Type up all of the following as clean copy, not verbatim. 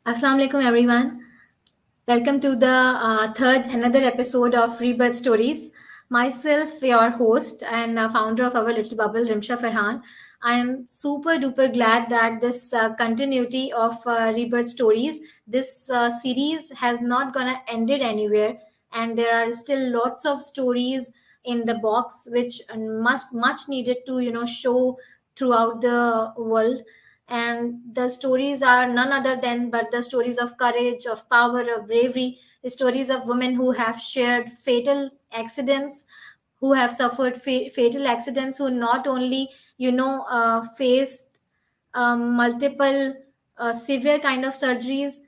Assalamu alaikum everyone. Welcome to the third another episode of Rebirth Stories. Myself, your host and founder of our little bubble, Rimsha Farhan. I am super duper glad that this continuity of Rebirth Stories, this series has not gonna ended anywhere, and there are still lots of stories in the box which must much needed to show throughout the world. And the stories are none other than but the stories of courage, of power, of bravery, the stories of women who have shared fatal accidents, who have suffered fatal accidents, who not only faced multiple severe kind of surgeries,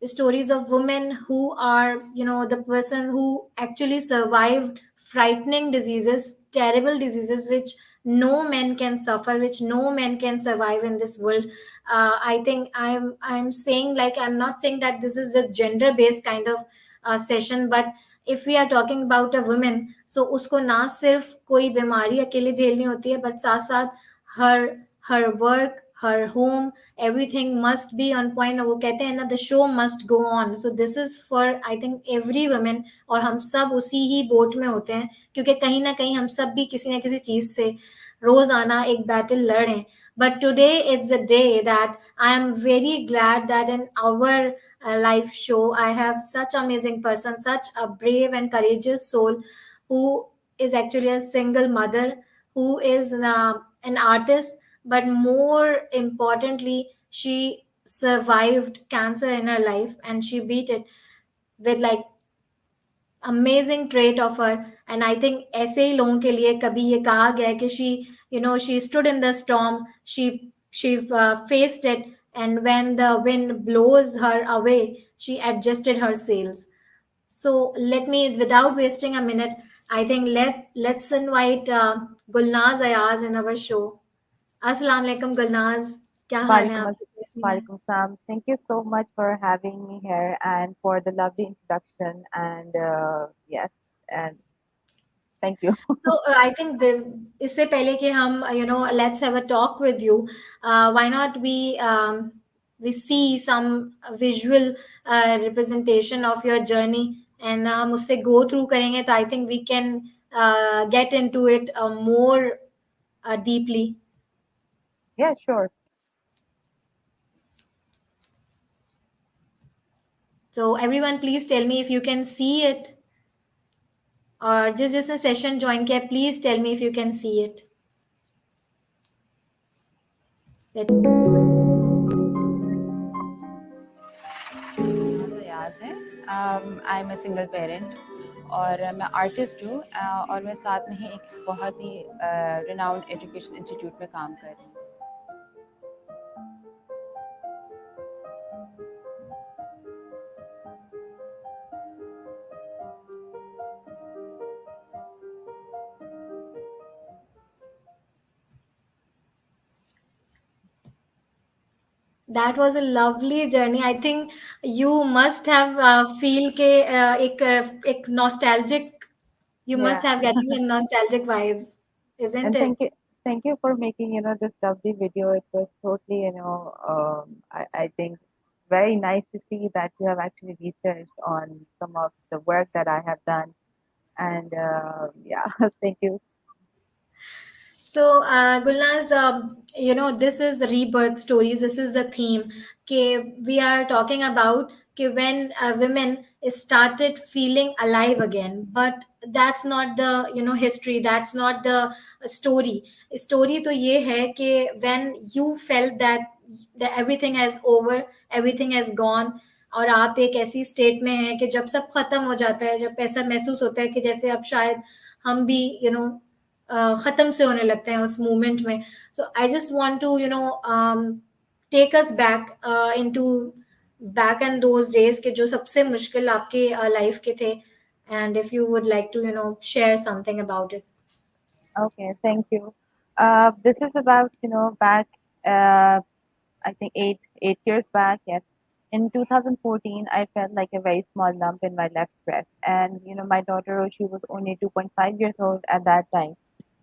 stories of women who are the person who actually survived frightening diseases, terrible diseases which no man can suffer, which no man can survive in this world. I think I'm saying, like, I'm not saying that this is a gender based kind of session, but if we are talking about a woman, so उसको ना सिर्फ कोई बीमारी अकेले झेलनी होती है, but साथ साथ her work, her home, everything must be on point. वो कहते हैं ना, the show must go on. So this is for, I think, every woman. और हम सब उसी ही बोट में होते हैं, क्योंकि कहीं ना कहीं हम सब भी किसी ना किसी चीज से रोजाना एक बैटल लड़ रहे हैं. But today is the day that I am very glad that in our live show I have such amazing person, such a brave and courageous soul, who is actually a single mother, who is an artist, but more importantly, she survived cancer in her life and she beat it with, like, amazing trait of her. And I think ऐसे ही लोगों के लिए कभी ये कहा गया है कि she stood in the storm, she faced it, and when the wind blows her away, she adjusted her sails. So let me, without wasting a minute, I think let's invite Gulnaaz Ayaz in our show. Assalamu alaikum Gulnaz. क्या हाल है Walaikum आपके, as- कैसी हैं? Walaikum Salam. Thank you so much for having me here and for the lovely introduction. And yes, and thank you. So I think इससे पहले कि हम let's have a talk with you. Why not we see some visual representation of your journey, and हम उससे go through करेंगे, तो I think we can get into it more deeply. Yeah, sure. So everyone, please tell me if you can see it, or just a session join किया, please tell me if you can see it. Let Gulnaz Ayaz है। I am a single parent और मैं artist हूँ और मैं साथ में ही एक बहुत ही रिनाउंड एजुकेशन इंस्टीट्यूट में काम कर रही हूँ। That was a lovely journey. I think you must have feel के एक nostalgic. You must Yeah, have getting some nostalgic vibes, isn't and it? thank you for making this lovely video. It was totally I think very nice to see that you have actually researched on some of the work that I have done. And yeah, thank you. So, Gulnaz, this is rebirth stories. This is the theme. We are talking about when women started feeling alive again. But that's not the history. That's not the story. Story तो ये है कि when you felt that everything has over, everything has gone, और आप एक ऐसी state में हैं कि जब सब खत्म हो जाता है, जब ऐसा महसूस होता है कि जैसे अब शायद हम भी ख़त्म से होने लगते हैं उस मोमेंट में. So I just want to take us back into back and those days के जो सबसे मुश्किल आपके लाइफ के थे, and if you would like to share something about it. Okay, thank you. This is about, back, uh, I think eight years back, yes. In 2014, I felt like a very small lump in my left breast. And, my daughter, she was only 2.5 years old at that time.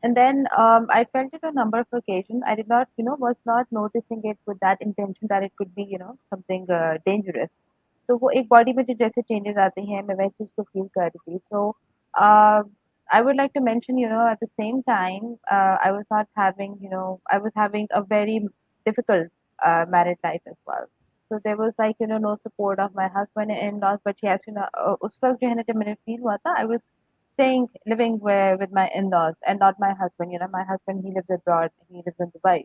And then I felt it on a number of occasions. I did not, was not noticing it with that intention that it could be, something dangerous. तो वो एक body में जो जैसे changes आते हैं मैं वैसे उसको फील कर रही थी. So uh, I would like to mention, at the same time, I was not having, I was having a very difficult married life as well. So there was like, no support of my husband and in-laws, but yes, उस वक्त जो है ना जब मैंने feel हुआ था, I was staying, living with my in-laws and not my husband. My husband, he lives abroad, he lives in Dubai.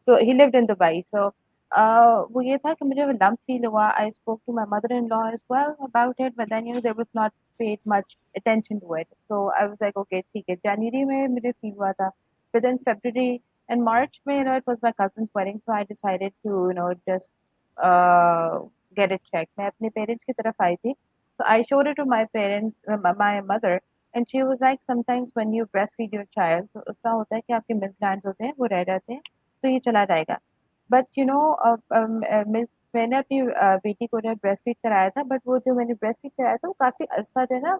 So he lived in Dubai. So वो ये था कि मुझे वो lump feel हुआ. I spoke to my mother-in-law as well about it, but then there was not paid much attention to it. So I was like, okay, ठीक है. January में मुझे feel हुआ था. But then February and March में, it was my cousin's wedding, so I decided to, just uh, get it checked. मैं अपने parents की तरफ आई थी. So I showed it to my parents, my mother, and she was like, sometimes when you breastfeed your child, तो उसका होता है कि आपके milk glands होते हैं, वो रह जाते हैं. तो ये चला जाएगा. बट मिल्क मैंने अपनी बेटी को जो ब्रेस्ट फीड कराया था, बट वो जो मैंने ब्रेस्ट फीड कराया था वो काफ़ी अरसा जो है ना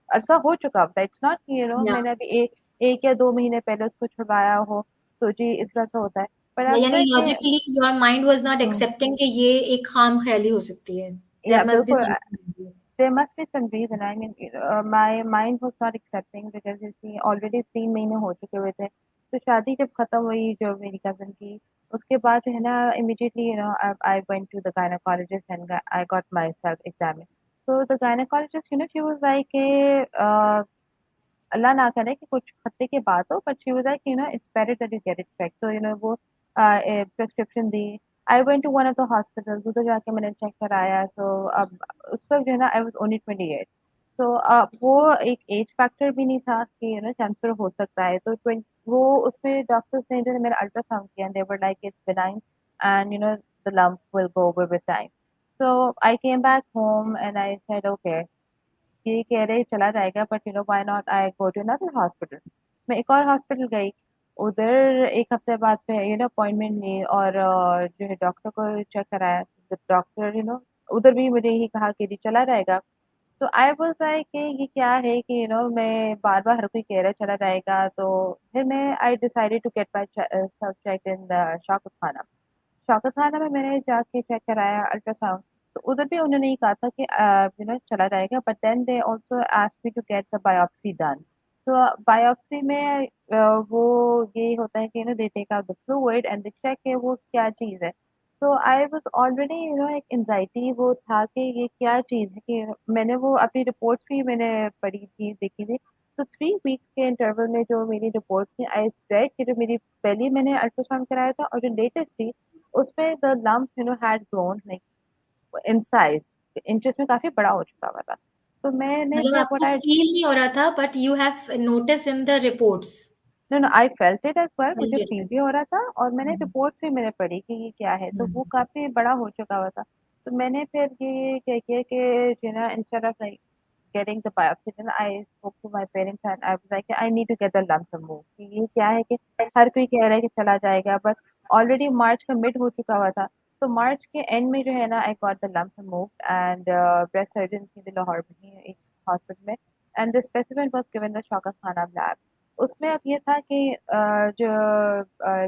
अरसा हो चुका था. इट्स नॉट कि Yeah. मैंने अभी एक एक या 2 महीने पहले उसको छुड़वाया हो, तो जी इस तरह से होता है. पर आई वाज़ यानी लाइक कि logically your mind was not hmm, accepting कि ये एक खाम ख्याली हो सकती है. या देयर मस्ट बी बिल्कुल something. there must be some reason. I mean, my mind was not accepting because you see already 3 महीने हो चुके हुए थे. तो शादी जब खत्म हुई जो मेरी कज़न की, उसके बाद जो है ना immediately I went to the gynecologist and I got myself examined. So the gynecologist, she was like a अल्लाह ना करे कि कुछ हफ्ते के बाद हो, but she was like it's better that you get it check. तो वो प्रिस्क्रिप्शन दी. I went to one of the hospitals, उधर जाके मैंने चेक कराया. सो अब उस वक़्त जो है ना आई वाज़ ओनली 28. सो वो एक एज फैक्टर भी नहीं था कि कैंसर हो सकता है. तो वो उसमें डॉक्टर्स ने जो है मेरा अल्ट्रासाउंड किया, they were like it's benign and the lump will go over with time. So I came back home and I said, okay, ये कह रहे चला जाएगा, but why not I go to another hospital. मैं एक और hospital गई. उधर 1 हफ्ते बाद में अपॉइंटमेंट ली और जो है डॉक्टर को चेक कराया. डॉक्टर उधर भी मुझे यही कहा कि जी चला जाएगा. तो आई वाज़ लाइक कि ये क्या है कि मैं बार-बार हर कोई कह रहा है चला जाएगा. तो फिर मैं I decided to get myself checked in the Shaukat खाना में मैंने जाके चेक कराया अल्ट्रासाउंड. तो उधर भी उन्होंने ये कहा था कि चला जाएगा, but then they also asked me to get the biopsy done. तो बायोप्सी में वो ये होता है कि they take out the fluid and they check कि वो क्या चीज़ है. तो आई वाज़ ऑलरेडी एक एंग्जायटी वो था कि ये क्या चीज़ है कि मैंने वो अपनी रिपोर्ट्स भी मैंने पढ़ी थी, देखी थी. तो 3 वीक्स के इंटरवल में जो मेरी रिपोर्ट्स थी, आई सेड कि जो मेरी पहली मैंने अल्ट्रासाउंड कराया था और जो लेटेस्ट थी, उसमें the lump had grown like in size, inches में काफ़ी बड़ा हो चुका हुआ था. तो मैंने मतलब फिर व्हाट आपको आई फील नहीं हो रहा था, but you have notice in the reports. No, no, I felt it as well. मुझे फेल्ट फ़ील इट. भी हो रहा था और मैंने रिपोर्ट्स भी मैंने पढ़ी कि ये क्या है, तो वो काफ़ी बड़ा हो चुका हुआ था. तो मैंने फिर ये क्या किया कि instead of like getting the biopsy done, I spoke to my parents and I was like, I need to get the lump removed. कि ये क्या है कि हर कोई कह रहा है कि चला जाएगा, बट ऑलरेडी मार्च का मिड हो चुका हुआ था. तो मार्च के एंड में जो है ना I got the lump removed and breast surgeon थी लाहौर में ही एक हॉस्पिटल में. And the specimen was given the Shaukat Khanum lab. उसमें अब ये था कि जो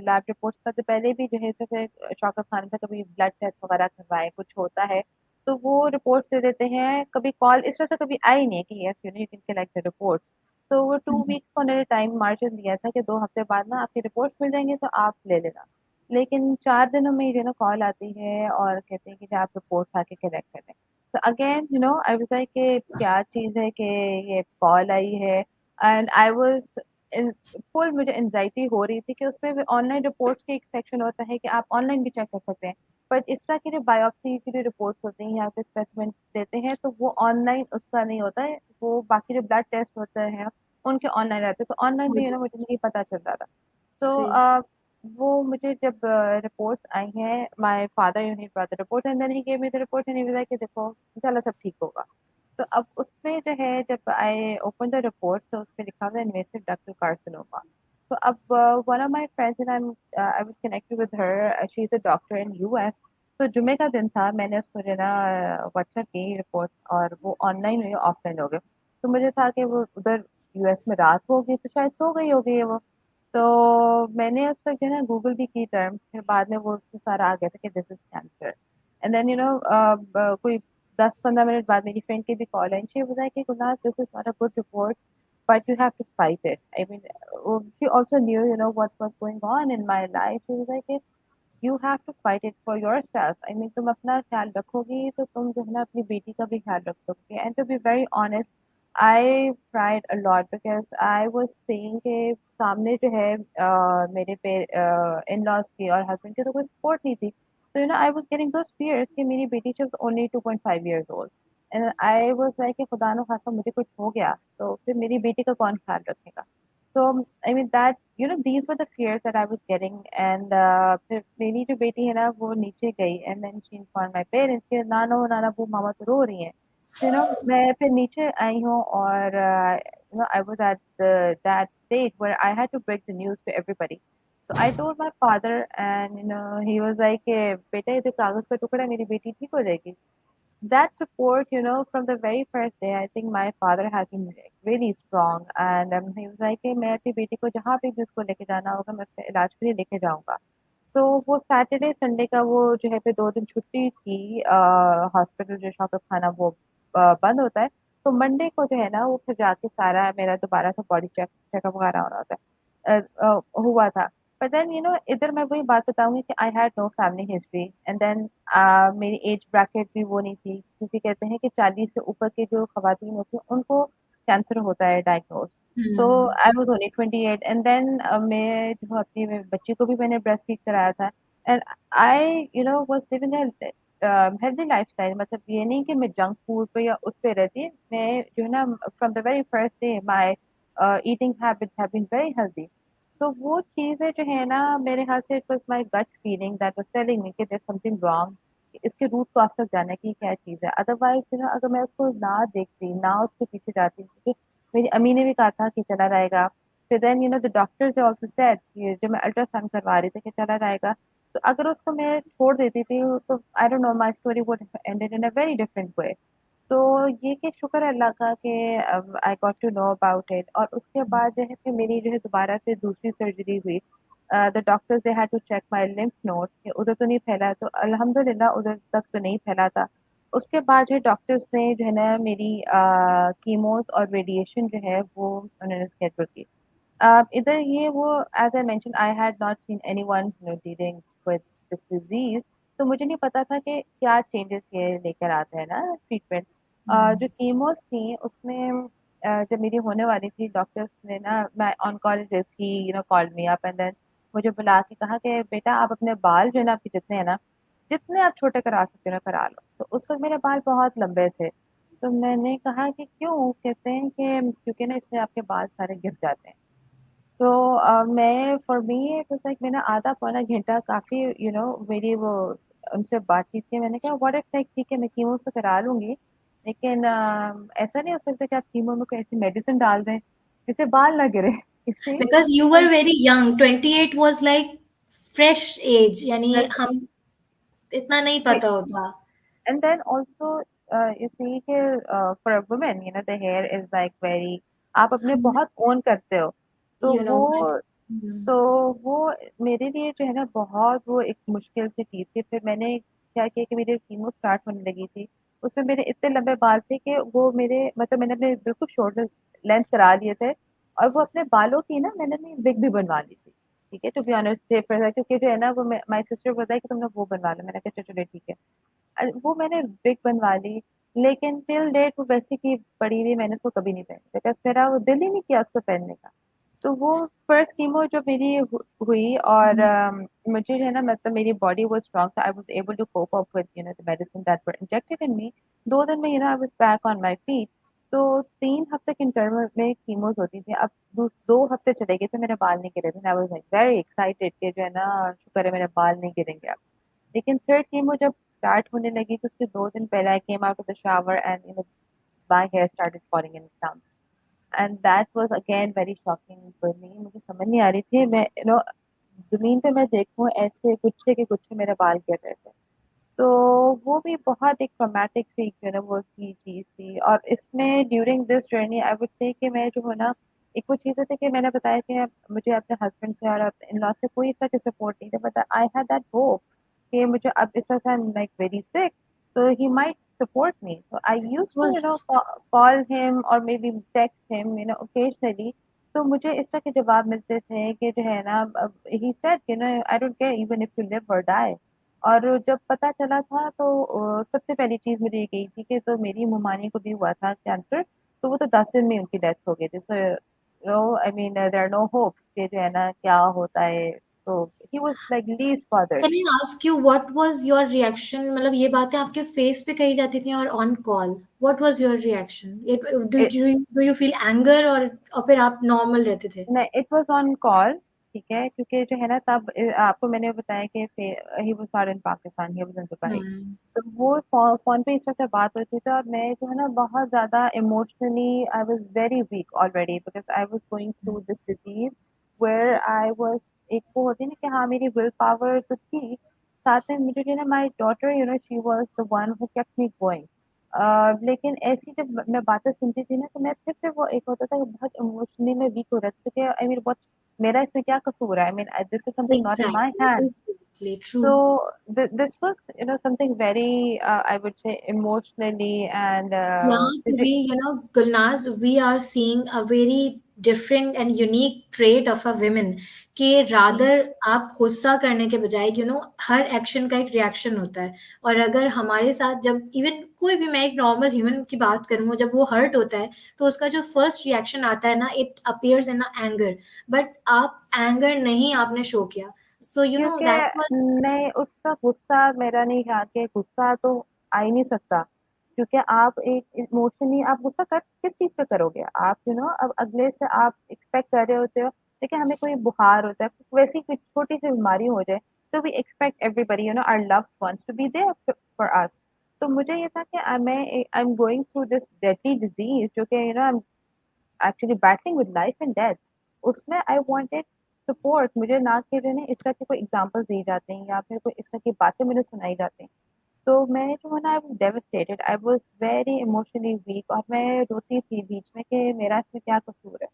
लैब रिपोर्ट्स था, तो पहले भी जो है जैसे शौकत खान से कभी ब्लड टेस्ट वगैरह करवाए कुछ होता है, तो वो रिपोर्ट्स दे देते हैं. कभी कॉल इस तरह से कभी आई नहीं है कि yes you can collect the reports. तो वो 2 वीक्स का उन्होंने टाइम मार्जिन दिया था कि 2 हफ्ते बाद ना आपकी रिपोर्ट्स मिल जाएंगे तो आप ले लेना. लेकिन 4 दिनों में जो है ना कॉल आती है और कहते हैं कि आप रिपोर्ट्स आके कलेक्ट कर लें. तो अगेन आई वाज़ लाइक कि क्या चीज़ है कि ये कॉल आई है. And I was in full, मुझे एंग्जायटी हो रही थी कि उसमें भी ऑनलाइन रिपोर्ट्स के एक सेक्शन होता है कि आप ऑनलाइन भी चेक कर सकते हैं. बट इस तरह की जो बायोप्सी की जो रिपोर्ट्स होती हैं या फिर स्पेसिमेन देते हैं, तो वो ऑनलाइन उसका नहीं होता है. वो बाकी जो ब्लड टेस्ट होते हैं उनके ऑनलाइन रहते हैं. तो ऑनलाइन भी मुझे मुझे नहीं पता चल रहा था. तो से वो मुझे जब रिपोर्ट्स आई हैं, my father brought the report and then he gave me the report and he was like कि देखो इंशाल्लाह सब ठीक होगा. तो अब उसमें जो है जब आई ओपन द रिपोर्ट, तो उसमें लिखा हुआ है इन्वेसिव डक्टल कार्सिनोमा. तो अब one of my friends and I was connected with her, she is a doctor in US. तो जुमे का दिन था, मैंने उसको जो है ना व्हाट्सएप की रिपोर्ट और वो ऑनलाइन हुई ऑफलाइन हो गए. तो मुझे था कि वो उधर यूएस में रात होगी तो शायद सो गई होगी ये वो। तो मैंने उस वक़्त जो है ना गूगल भी की टर्म, फिर बाद में वो उसमें सारा आ गया था कि this is cancer. And then ब कोई 10-15 मिनट बाद मेरी फ्रेंड की भी कॉल आई एंड शी वाज़ लाइक कि Gurnaaz this is not a good report but you have to fight it. I mean, she also knew, what was going on in my life. She was like, you have to fight it for yourself. I mean, तुम अपना ख्याल रखोगी तो तुम जो है ना अपनी बेटी का भी ख्याल रख सकते हैं. And to be very honest, I cried a lot because I was seeing कि सामने जो है मेरे पे in-laws की और husband की तो कोई support नहीं थी. So I was getting those fears कि मेरी बेटी she was only 2.5 years old. And I was like कि खुदा न खास्ता मुझे कुछ हो गया तो फिर मेरी बेटी का कौन ख्याल रखेगा. So I mean that these were the fears that I was getting and फिर मेरी जो बेटी है ना वो नीचे गई and then she informed my parents कि नानो नाना वो मामा तो रो रही हैं. So, मैं फिर नीचे आई हूँ और I was at that stage where I had to break the news to everybody. So I told my father and he was like बेटा ये तो कागज का टुकड़ा है मेरी बेटी ठीक हो जाएगी. That support, from the very first day, I think my father has been really strong, and he was like, "Hey, मैं अपनी बेटी को जहाँ पे भी उसको लेके जाना होगा, मैं उसके इलाज के लिए लेके जाऊँगा." तो वो सैटरडे संडे का वो जो है फिर 2 दिन छुट्टी थी हॉस्पिटल जो शॉकअप खाना वो बंद होता है। तो मंडे को जो है ना वो फिर जाके सारा मेरा दोबारा से बॉडी चेकअप वगैरह होना होता है। हुआ था। बट देन इधर मैं वही बात बताऊँगी कि I had no family history and then मेरी एज ब्रैकेट भी वो नहीं थी क्योंकि कहते हैं कि 40 से ऊपर की जो खवातीन होती हैं उनको कैंसर होता है डायग्नोज। तो Hmm. I was only 28 and then मैं जो अपनी बच्ची को भी मैंने ब्रेस्ट फीड कराया था and I was living healthy lifestyle मतलब ये नहीं कि मैं जंक फूड पे या उस पे रहती, मैं जो है ना from the very first day my eating habits have been very healthy. तो वो चीज़ें जो है ना मेरे ख़्याल से it was my gut feeling that was telling me कि देयर इज़ समथिंग रॉन्ग, इसके रूट कॉज़ तक जाना है कि क्या चीज़ है। अदरवाइज़ अगर मैं उसको ना देखती, ना उसके पीछे जाती क्योंकि मेरी अम्मी ने भी कहा था कि चला जाएगा। फिर then the doctors they also said कि जब मैं अल्ट्रासाउंड करवा रही थी कि चला जाएगा। तो अगर उसको मैं छोड़ देती थी तो I don't know my story would have ended in a very different way. तो ये कि शुक्र है अल्लाह का कि I got to know about it और उसके बाद जो है फिर मेरी जो है दोबारा से दूसरी सर्जरी हुई। The doctors they had to check my lymph nodes कि उधर तो नहीं फैला तो अल्हम्दुलिल्लाह उधर तक तो नहीं फैला था। उसके बाद जो है डॉक्टर्स ने जो है ना मेरी कीमोस और रेडिएशन जो है वो उन्होंने स्केड्यूल की। इधर ये वो as I mention I had not seen anyone dealing with this disease तो मुझे नहीं पता था कि क्या चेंजेस ये लेकर आता है ना ट्रीटमेंट। जो कीमोस थी उसमें जब मेरी होने वाली थी डॉक्टर्स ने ना मैं ऑन कॉल थी called me up and then मुझे बुला के कहा कि बेटा आप अपने बाल जो है ना आपके जितने हैं ना, जितने आप छोटे करा सकते हो ना करा लो। तो उस वक़्त मेरे बाल बहुत लंबे थे। तो मैंने कहा कि क्यों? कहते हैं कि क्योंकि ना इसमें आपके बाल सारे गिर जाते हैं। तो मैं for me it was like मैंने आधा पौना घंटा काफ़ी मेरी वो उनसे बातचीत की। मैंने कहा व्हाट इफ लाइक ठीक है मैं कीमो तो करा लूँगी, लेकिन ऐसा नहीं हो सकता कि आप कीमो में कोई ऐसी मेडिसिन डाल दें, जिससे बाल ना गिरे। इससे Because you were very young, 28 was like fresh age, यानी हम इतना नहीं पता होता. And then also you see कि for a woman the hair is like very आप अपने हम, बहुत ओन करते हो तो you know what? तो वो मेरे लिए जो है ना बहुत वो एक मुश्किल सी चीज़ थी। फिर मैंने क्या किया कि मेरी कीमो स्टार्ट होने लगी थी, उसमें मेरे इतने लंबे बाल थे कि वो मेरे मतलब मैंने अपने बिल्कुल शोल्डर लेंथ करा लिए थे और वो अपने बालों की ना मैंने अपनी विग भी बनवा ली थी। ठीक है, टू बी ऑनेस्ट सेफर था क्योंकि जो है ना वो माय सिस्टर बताया कि तुमने वो बनवा लो। मैंने कहा चलो ठीक है। वो मैंने बिग बनवा ली, लेकिन टिल डेट वो वैसी की पड़ी रही, मैंने उसको कभी नहीं पहनी बिकॉज़ मेरा वो दिल ही नहीं किया उसको पहनने का। तो वो फर्स्ट कीमो जो मेरी हुई और मुझे जो है ना मतलब मेरी body was strong so I was able to cope up with the medicine that were injected in me. 2 दिन में I was back on my feet. तो 3 हफ्ते के इंटरवल में कीमोज़ होती थी। अब 2 हफ्ते चले गए थे मेरे बाल नहीं गिरे थे। आई वाज़ लाइक वेरी एक्साइटेड कि जो है ना शुक्र है मेरे बाल नहीं गिरेंगे अब। लेकिन थर्ड कीमो जब स्टार्ट होने लगी तो उसके 2 दिन पहले I came out of the shower and my hair started falling in dumps and that was again very shocking for me. मुझे समझ नहीं आ रही थी मैं ज़मीन पे मैं देखूँ ऐसे गुच्छे के गुच्छे मेरे बाल गिर रहे थे। तो वो भी बहुत एक ट्रॉमेटिक सी जो है ना वो की चीज़ थी। और इसमें during this journey I would say कि मैं जो है ना, एक वो चीज़ होती है कि मैंने बताया कि मुझे अपने हस्बैंड से और अपने इन-लॉ से कोई तरह की सपोर्ट नहीं था, but I had that hope कि मुझे अब इस वक़्त I am like very sick, so he might support me. So I Of used to, course. call him or maybe text him, occasionally. तो मुझे इस तरह के जवाब मिलते थे कि जो है ना, he said, I don't care even if you live or die. और जब पता चला था तो सबसे पहली चीज़ मुझे ये कही थी कि तो मेरी ममानी को भी हुआ था कैंसर, तो वो तो 10 दिन में उनकी डेथ हो गई थी। So I mean there are no hope कि जो है ना क्या होता है। तो he was like least bothered. Can I ask you what was your reaction? मतलब ये बातें आपके फेस पे कही जाती थी और on call, what was your reaction? Do you feel anger और फिर आप नॉर्मल रहते थे? नहीं, इट वाज़ ऑन कॉल, ठीक है? क्योंकि जो है ना तब आपको मैंने बताया कि he was not in Pakistan, he was in Dubai. Hmm. तो वो फ़ोन पे इस तरह से बात होती थी और मैं जो है ना बहुत ज़्यादा emotionally I was very weak already because I was going through this disease where I was, एक वो होती है ना कि हाँ, मेरी विल पावर तो थी, साथ में मुझे जो है ना my daughter she was the one who kept me going. लेकिन ऐसी जब मैं बातें सुनती थी ना तो मैं फिर से वो एक होता था कि बहुत इमोशनली मैं वीक हो जाती थी कि आई मीन व्हाट, मेरा इसमें क्या कसूर है? I mean this is something not in my Exactly, hands. exactly, So true. this was, something very, I would say, emotionally and यहाँ पे भी Gulnaz we are seeing a very different and unique trait of a women कि rather आप गुस्सा करने के बजाय हर action का एक रिएक्शन होता है। और अगर हमारे साथ जब इवन कोई भी, मैं एक नॉर्मल ह्यूमन की बात करूँ, जब वो हर्ट होता है तो उसका जो फर्स्ट रिएक्शन आता है ना, it appears in anger, but आप एंगर नहीं आपने शो किया, सो क्योंकि दैट वाज। नहीं, उसका गुस्सा मेरा नहीं था कि गुस्सा तो आ ही नहीं सकता, क्योंकि आप एक इमोशनली आप गुस्सा कर किस चीज़ पे करोगे? आप अब अगले से आप एक्सपेक्ट कर रहे होते हो, देखिए हमें कोई बुखार होता है, वैसी कोई छोटी-सी बीमारी हो जाए, तो we expect everybody our loved ones to be there for us. तो मुझे ये था कि I am going through this deadly disease जो कि actually battling with life and death, उसमें आई वांटेड सपोर्ट। मुझे ना कि जो है ना इस तरह के कोई एग्जांपल्स दिए जाते हैं या फिर कोई इस तरह की बातें मुझे सुनाई जाती हैं। तो मैं जो है ना I was devastated, I was very emotionally weak और मैं रोती थी बीच में कि मेरा इसमें क्या कसूर है।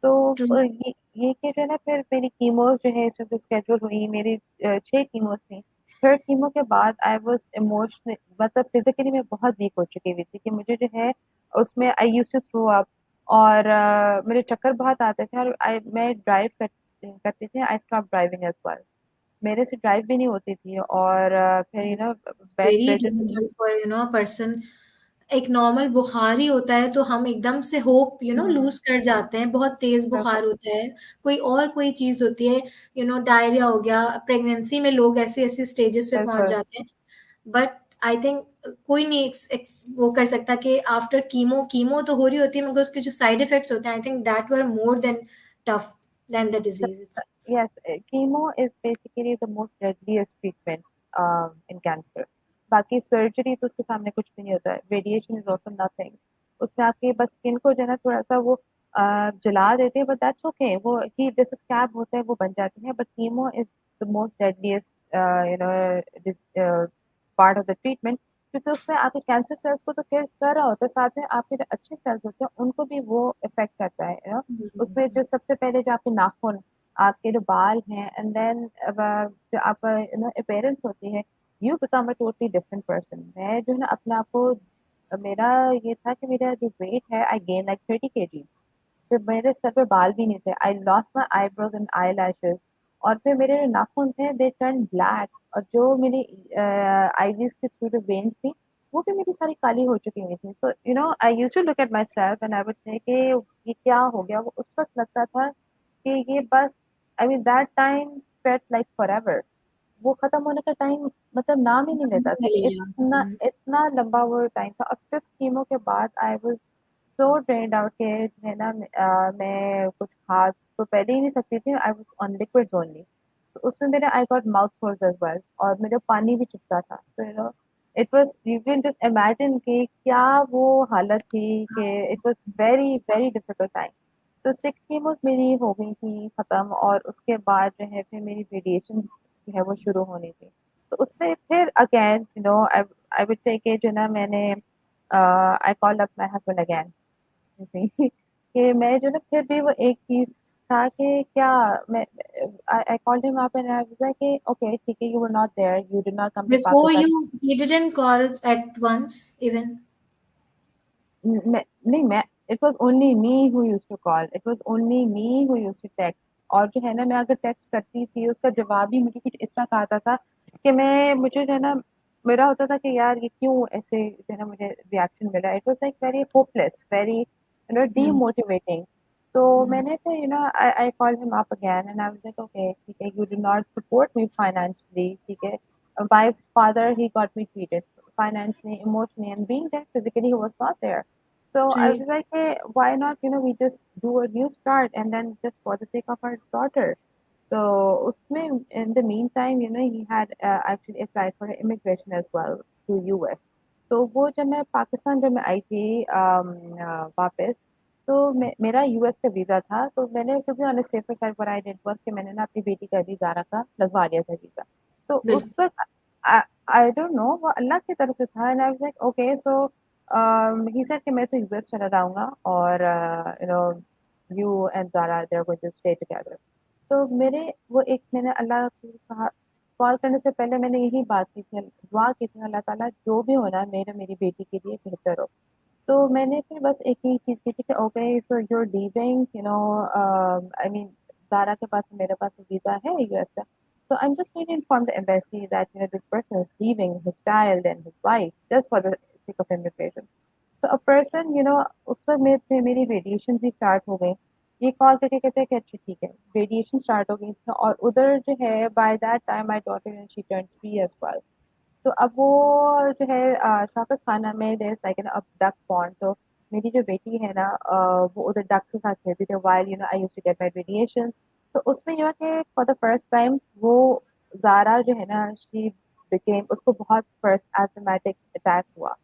तो ये कि जो है ना फिर मेरी कीमोज़ जो है इस वक़्त शेड्यूल हुई, मेरी 6 कीमोज़ थी। 3rd कीमो के बाद आई वाज़ इमोशनल, मतलब फिज़िकली मैं बहुत वीक हो चुकी हुई थी कि मुझे जो है उसमें I used to throw up और मेरे चक्कर बहुत आते थे और मैं ड्राइव करती थी, I stopped driving as well. मेरे से ड्राइव भी नहीं होती थी और फिर bed very ridden. Difficult for person. एक नॉर्मल बुखार ही होता है तो हम एकदम से होप हुँ, लूज कर जाते हैं, बहुत तेज बिल्कुल, बुखार होता है, कोई चीज होती है, डायरिया हो गया, प्रेगनेंसी में लोग ऐसे ऐसे स्टेजेस पे पहुंच बिल्कुल। जाते हैं। बट आई थिंक कोई नहीं वो कर सकता कि आफ्टर कीमो, कीमो तो हो रही होती है मगर उसके जो साइड इफेक्ट्स होते हैं, I think that were more than tough than the disease its. Yes, chemo is basically the most deadliest treatment in cancer. बाकी सर्जरी तो उसके सामने कुछ भी नहीं होता है। Radiation is also nothing. उसमें आपके बस स्किन को जो है ना थोड़ा सा वो जला देते हैं, बट दैट्स ओके। वो ही जैसे स्कैब होता है वो बन जाती है, but chemo is the most deadliest part of the treatment, क्योंकि उसमें आपके कैंसर सेल्स को तो किल कर रहा होता है, साथ में आपके जो अच्छे सेल्स होते हैं उनको भी वो इफेक्ट करता है। उसमें जो सबसे पहले जो आपके नाखून, आपके जो बाल हैं, एंड देन जो आप अपीयरेंस होती है, you become a totally different person. मैं जो है ना अपने आप को, मेरा ये था कि मेरा जो वेट है आई गेन लाइक 30 kg। फिर मेरे सर पे बाल भी नहीं थे, I lost my eyebrows and eye lashes. और फिर मेरे जो नाखून थे दे टर्न ब्लैक, और जो मेरी आईज के थ्रू जो वेन्स थी वो भी मेरी सारी काली हो चुकी हुई थी। So I used to look at my self and I would say कि ये क्या हो गया। वो उस वक्त लगता था कि ये बस, I mean that time felt like forever. वो खत्म होने का टाइम मतलब नाम ही नहीं लेता था। इतना इतना लंबा वो टाइम था। और 5th कीमो के बाद I was so drained out के है ना, मैं कुछ खा तो पहले ही नहीं सकती थी। I was on liquids only. तो उसमें मेरे I got mouth sores as well और मेरे पानी भी चुभता था। तो it was, you can just imagine कि क्या वो हालत थी कि it was very very difficult time. तो 6 कीमोज़ मेरी हो गई थी खत्म और उसके बाद जो है फिर मेरी रेडिएशन जो है वो शुरू होनी थी। तो उसमें फिर again I I would say कि जो ना मैंने I called up my husband again कि मैं जो ना फिर भी वो एक चीज़ था कि क्या मैं I called him up and I was like कि ओके ठीक है, you were not there, you did not come to Before Pakistan. you didn't call at once even. नहीं मैं it was only me who used to call, it was only me who used to text. और जो है ना मैं अगर text करती थी उसका जवाब ही मुझे कुछ इस तरह का आता था कि मैं मुझे जो है ना मेरा होता था कि यार ये क्यों ऐसे जो है ना मुझे रिएक्शन मिला। It was like very hopeless, very Hmm. Demotivating. तो Hmm. मैंने फिर आई called him up again and I was like okay ठीक है, you do not support me financially, ठीक है, my father he got me treated financially, emotionally, and being there physically he was not there. So I Right. was like, hey, why not, we just do a new start and then just for the sake of our daughter. So usme in the meantime, he had actually applied for immigration as well to US. तो वो जब मैं पाकिस्तान जब मैं आई थी वापस, तो मेरा यूएस का वीज़ा था। तो मैंने to be on a safer side what I did was कि मैंने ना अपनी बेटी का भी ज़ारा का लगवा लिया था वीज़ा। तो उस बिल्कुल। वक़्त आई डोंट नो वो अल्लाह की तरफ से था and I was like okay so he said कि मैं तो यूएस चला जाऊँगा और you and Zara they are going to stay together. तो मेरे वो एक मैंने अल्लाह को कहा, कॉल करने से पहले मैंने यही बात की थी, दुआ की थी अल्लाह ताला जो भी होना मेरा मेरी बेटी के लिए बेहतर हो। तो मैंने फिर बस एक ही चीज़ की थी कि okay so you are leaving I mean Zara के पास मेरे पास वीज़ा है यूएस का। So I'm just going to inform the embassy that this person is leaving his child and his wife just for the sake of immigration. तो a person उस वक़्त मेरी रेडिएशन भी स्टार्ट हो गई। ये कॉल करके कहते हैं कि अच्छा ठीक है, रेडिएशन स्टार्ट हो गई थी और उधर जो है by that time my daughter she turned 3 as well. तो अब वो जो है शौकत खाना में there is like a duck pond. तो मेरी जो बेटी है ना वो उधर डक्स के साथ खेलती थी while I used to get my radiation. तो उसमें ये हुआ कि फॉर द फर्स्ट टाइम वो ज़ारा जो है ना शी बिकेम उसको बहुत फर्स्ट एस्थमेटिक अटैक हुआ।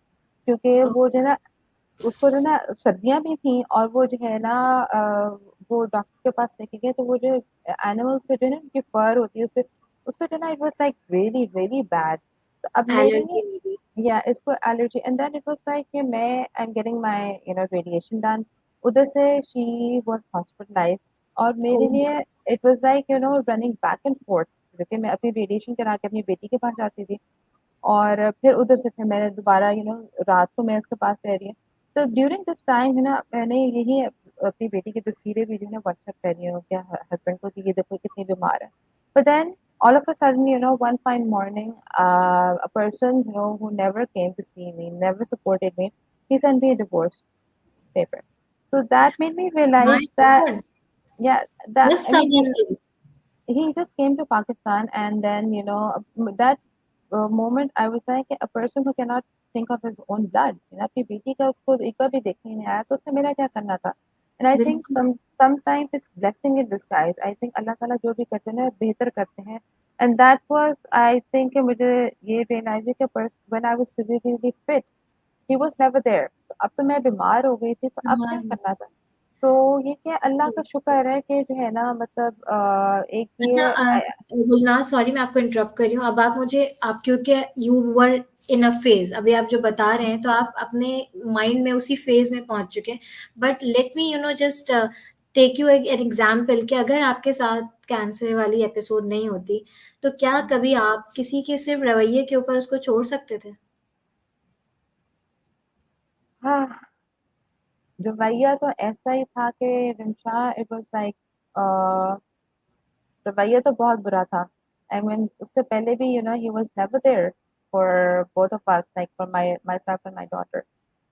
क्योंकि Oh, वो जो है ना उसको जो ना सर्दियाँ भी थी और वो जो है ना वो डॉक्टर के पास लेके गए तो वो जो एनिमल से जो है ना उनकी फर होती है उससे उससे जो है ना it was like really really bad. तो अब मेरी allergy maybe. या इसको allergy and then it was like कि मैं I am getting my radiation done. उधर से शी वाज़ हॉस्पिटलाइज्ड और मेरे Oh my लिए it was like running back and fourth. जैसे मैं अपनी रेडिएशन करा के अपनी बेटी के पास जाती थी और फिर उधर से फिर मैंने दोबारा रात को मैं उसके पास रह रही हूँ। तो ड्यूरिंग दिस टाइम मैंने यही अपनी बेटी की तस्वीरें भी जो है ना व्हाट्सएप कर रही हूँ क्या हस्बैंड को कि ये देखो कितनी बीमार है। But then all of a sudden, one fine morning, a person, who never came to see me, never supported me, he sent me a divorce paper. So that made me realize my that, God. yeah, that, Just I mean, someone new. he just came to Pakistan, and then that moment I was like a person who cannot think of his own blood. अपनी बेटी का उसको एक बार भी देखने नहीं आया तो उसने मेरा क्या करना था? And I think बिल्कुल। sometimes it's blessing in disguise. I think अल्लाह ताला जो भी करते हैं ना बेहतर करते हैं। And that was I think कि मुझे ये realize है कि when I was physically fit, he was never there. तो अब तो मैं बीमार हो गई थी तो अब क्या हाँ। करना था? तो ये क्या अल्लाह का शुक्र है कि जो है ना मतलब एक अच्छा, ये गुलनाज, सॉरी मैं आपको इंटरप्ट कर रही हूँ। अब आप मुझे, आप क्योंकि you were in a phase, अभी आप जो बता रहे हैं तो आप अपने माइंड में उसी फेज में पहुंच चुके हैं। But let me just take you an example कि अगर आपके साथ कैंसर वाली एपिसोड नहीं होती तो क्या कभी आप किसी के सिर्फ रवैये के ऊपर उसको छोड़ सकते थे? हाँ, रवैया तो ऐसा ही था कि रिमशा इट वाज लाइक रवैया तो बहुत बुरा था। आई मीन उससे पहले भी he was never there for both of us like for myself and my daughter.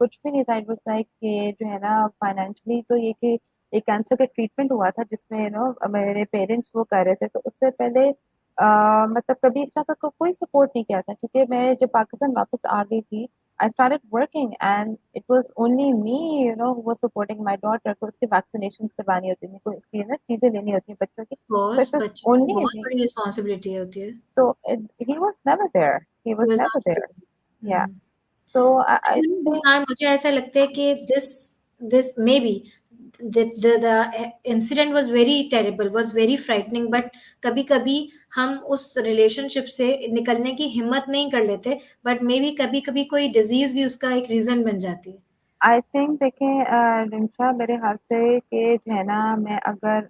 कुछ भी नहीं था। इट वाज लाइक कि जो है ना फाइनेंशियली तो ये कि एक कैंसर का ट्रीटमेंट हुआ था जिसमें मेरे पेरेंट्स वो कर रहे थे। तो उससे पहले मतलब कभी इस तरह का कोई सपोर्ट नहीं किया था क्योंकि मैं जब पाकिस्तान वापस आ गई थी I started working and it was only me, who was supporting my daughter को उसकी vaccinations करवानी होती थी, को इसकी चीज़ें लेनी होती हैं बच्चों की। So कोर्स it was बच्चों की only बहुत me. बड़ी रिस्पॉन्सिबिलिटी होती है। So he was never there. He He was was never not there. there. Yeah. Hmm. So I think Gulnar, मुझे ऐसा लगता है कि this this may be the incident was very terrible, was very frightening, but कभी कभी हम उस relationship से निकलने की हिम्मत नहीं कर लेते, बट मे बी कभी कभी कोई डिजीज भी उसका एक रीजन बन जाती है. आई थिंक देखें रिंशा, मेरे हाथ से कि जो है ना, मैं अगर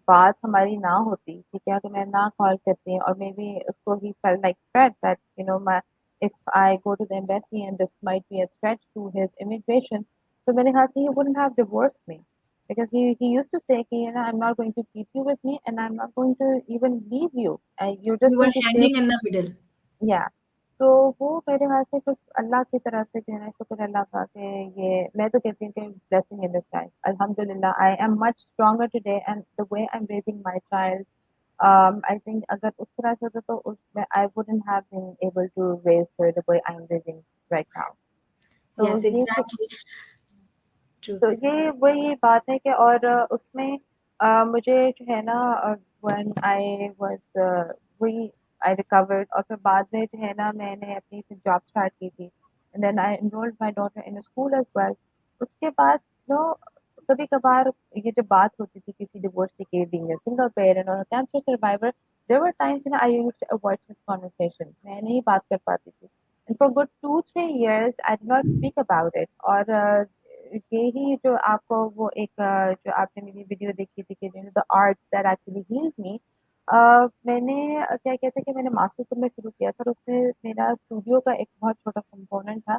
बात हमारी ना होती, ठीक है, अगर मैं ना कॉल करती और मे बी उसको he felt like threat that my if I go to the embassy and this might be a threat to his immigration, तो मेरे हाथ से he wouldn't have divorced me because he used to say कि I'm not going to keep you with me and I'm not going to even leave you, you're just You were going to stay. hanging in the middle. या तो वो मेरे ख्याल से कुछ अल्लाह की तरफ से जो है ना, शुक्र अल्लाह का कि ये मैं तो कहती हूँ कि ब्लेसिंग इन डिस्गाइज, अल्हम्दुलिल्लाह I am much stronger today and the way I am raising my child. I think अगर उस तरह से होता तो उसमें I wouldn't have been able to raise her the way I am raising right now. तो Yes, ये exactly. True. तो ये वही बात है कि और उसमें मुझे जो है ना, व्हेन आई वाज वही आई रिकवर्ड, और फिर बाद में जो है ना मैंने अपनी फिर जॉब स्टार्ट की थी and then I enrolled my daughter in school as well. उसके बाद नो कभी कभार ये जब बात होती थी किसी डिवोर्स के, बीइंग अ सिंगल पेरेंट और cancer survivor, there were times I used to avoid such conversation, मैं नहीं बात कर पाती थी. And for good 2-3 years I did not speak about it. और यही जो आपको वो एक जो आपने मेरी वीडियो देखी थी कि the art that actually healed me, मैंने क्या कहते हैं कि मैंने मास्टर्स में शुरू किया था और उसमें मेरा स्टूडियो का एक बहुत छोटा कंपोनेंट था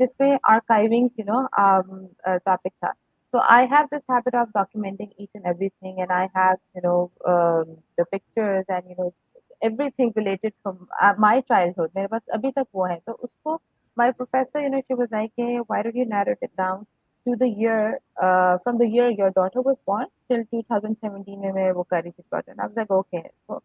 जिसमें आर्काइविंग टॉपिक था. So I have this habit of documenting each and everything, and I have the pictures and everything related from my childhood. मेरे पास अभी तक वो है. तो उसको my professor, she was like, hey, why don't you narrow it down to the year, from the year your daughter was born till 2017 में मैं वो कर रही थी project. I was like, okay. So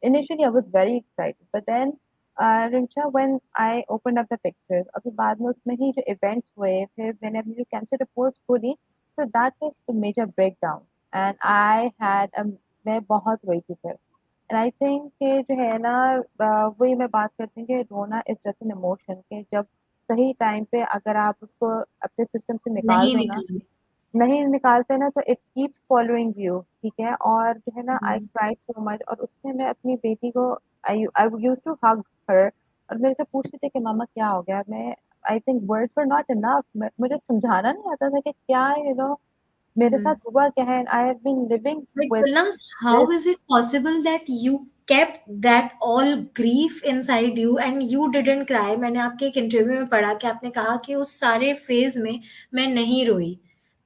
initially I was very excited, but then Rimcha, when I opened up the pictures, अभी बाद में उसमें ही जो events हुए, फिर मैंने अपनी जो cancer reports खोली, so that was the major breakdown, and I had a मैं बहुत रोई थी फिर. एंड आई थिंक कि जो है ना, वही मैं बात करती हूँ कि रोना इज जस्ट एन इमोशन, कि जब सही टाइम पे अगर आप उसको अपने सिस्टम से निकाल नहीं दो ना, निकली. नहीं निकालते ना, तो इट कीप्स फॉलोइंग यू, ठीक है. और जो है ना, आई हम्म. क्राइड सो मच, और उसमें मैं अपनी बेटी को आई आई यूज्ड टू हग हर, और मेरे से पूछते थे कि मामा क्या हो गया. मैं I think words were not enough, मुझे समझाना नहीं आता था कि क्या मेरे साथ हम्म. हुआ क्या है. I have been living But with Gulnaaz, how this. is it possible that you kept that all grief inside you and you didn't cry? मैंने आपके एक इंटरव्यू में पढ़ा कि आपने कहा कि उस सारे फेज में मैं नहीं रोई,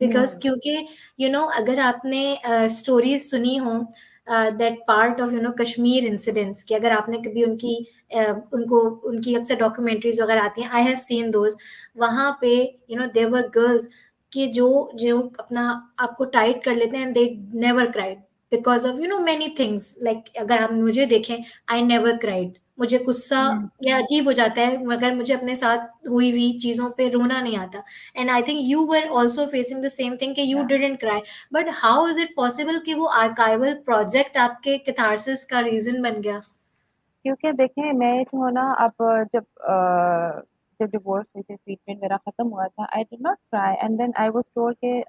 बिकॉज हम्म. क्योंकि अगर आपने स्टोरी सुनी हो, that part of Kashmir incidents, कि अगर आपने कभी उनकी उनको उनकी अक्सर डॉक्यूमेंट्रीज वगैरह आती हैं, आई हैव सीन दोज. वहाँ पे देयर वर गर्ल्स कि जो जो अपना आपको टाइट कर लेते हैं and they never cried because of many things. Like अगर आप मुझे देखें, आई नेवर क्राइड. मुझे गुस्सा या अजीब हो जाता है मगर मुझे अपने साथ हुई हुई चीज़ों पे रोना नहीं आता. And I think you were also facing the same thing कि you didn't cry. But how is it possible कि वो आर्काइवल प्रोजेक्ट आपके कैथारसिस का रीजन बन गया? क्योंकि देखिए मैं जो है ना, अब जब जब डिवोर्स हुई थी, ट्रीटमेंट मेरा खत्म हुआ था, I did not try and then I was told कि